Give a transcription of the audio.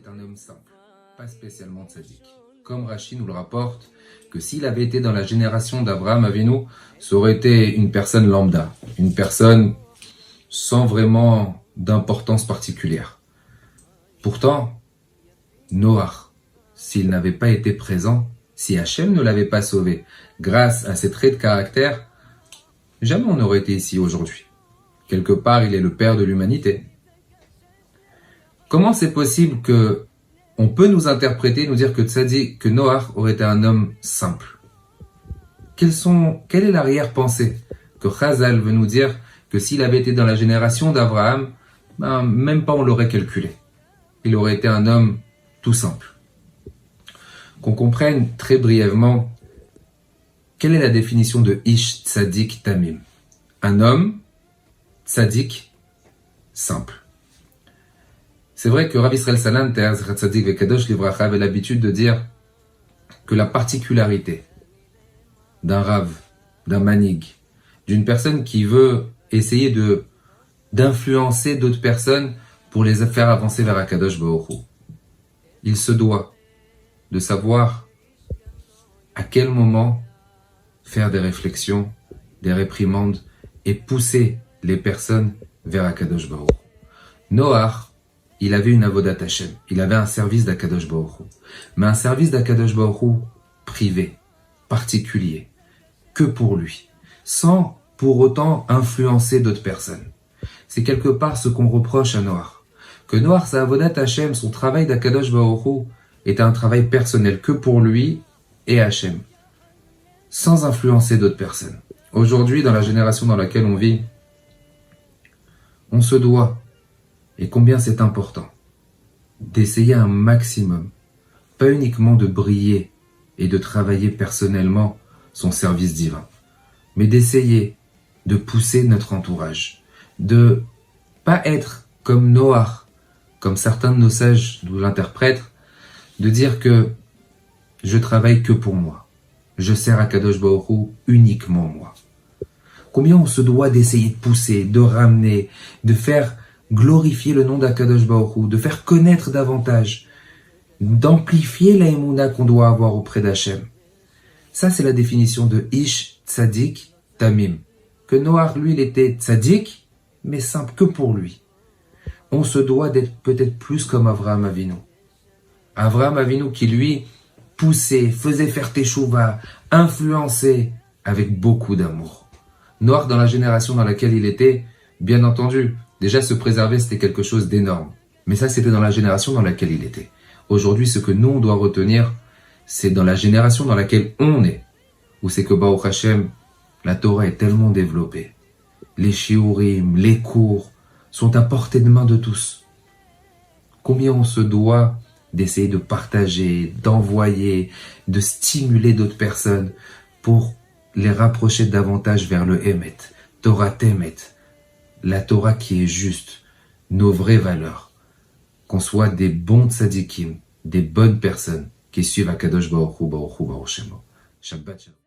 est un homme simple, pas spécialement tzaddik. Comme Rashi nous le rapporte, que s'il avait été dans la génération d'Abraham Avinu, ça aurait été une personne lambda, une personne sans vraiment d'importance particulière. Pourtant, Noach, s'il n'avait pas été présent, si Hachem ne l'avait pas sauvé, grâce à ses traits de caractère, jamais on n'aurait été ici aujourd'hui. Quelque part, il est le père de l'humanité. Comment c'est possible que on peut nous interpréter, nous dire que Noach aurait été un homme simple? Quelle est l'arrière-pensée que Chazal veut nous dire que s'il avait été dans la génération d'Abraham, même pas on l'aurait calculé. Il aurait été un homme tout simple. Qu'on comprenne très brièvement quelle est la définition de Ish Tzadik Tamim. Un homme tzaddik simple. C'est vrai que Rav Israël Salanter, Zecher Tzadik Vekadosh Livracha, avait l'habitude de dire que la particularité d'un Rav, d'un Manig, d'une personne qui veut essayer d'influencer d'autres personnes pour les faire avancer vers Akadosh Baruch Hu, il se doit de savoir à quel moment faire des réflexions, des réprimandes et pousser les personnes vers Akadosh Baruch Hu. Noach, il avait une avodat Hashem, il avait un service d'Akadosh Baruch Hu, mais un service d'Akadosh Baruch Hu privé, particulier, que pour lui, sans pour autant influencer d'autres personnes. C'est quelque part ce qu'on reproche à Noach. Que Noach, sa avodat Hashem, son travail d'Akadosh Baruch Hu, est un travail personnel que pour lui et Hashem, sans influencer d'autres personnes. Aujourd'hui, dans la génération dans laquelle on vit, on se doit, et combien c'est important, d'essayer un maximum, pas uniquement de briller et de travailler personnellement son service divin, mais d'essayer de pousser notre entourage, de pas être comme Noach, comme certains de nos sages nous l'interprètent, de dire que je travaille que pour moi, je sers à Kadosh Baruch Hu uniquement moi. Combien on se doit d'essayer de pousser, de ramener, de faire glorifier le nom d'Akadosh Baruch Hu, de faire connaître davantage, d'amplifier la émouna qu'on doit avoir auprès d'Hachem. Ça, c'est la définition de Ish Tzadik Tamim. Que Noach, lui, il était Tzadik, mais simple que pour lui. On se doit d'être peut-être plus comme Avraham Avinu. Avraham Avinu qui, lui, poussait, faisait faire teshuva, influençait avec beaucoup d'amour. Noach, dans la génération dans laquelle il était, bien entendu, déjà se préserver, c'était quelque chose d'énorme. Mais ça, c'était dans la génération dans laquelle il était. Aujourd'hui, ce que nous, on doit retenir, c'est dans la génération dans laquelle on est, où c'est que Baruch Hashem, la Torah est tellement développée. Les shiurim, les cours sont à portée de main de tous. Combien on se doit d'essayer de partager, d'envoyer, de stimuler d'autres personnes pour les rapprocher davantage vers le Emet, Torah Temet, la Torah qui est juste, nos vraies valeurs. Qu'on soit des bons tzadikim, des bonnes personnes qui suivent Akadosh Baruch Hu, Baruch Hu, Baruch Shemo. Shabbat Shalom.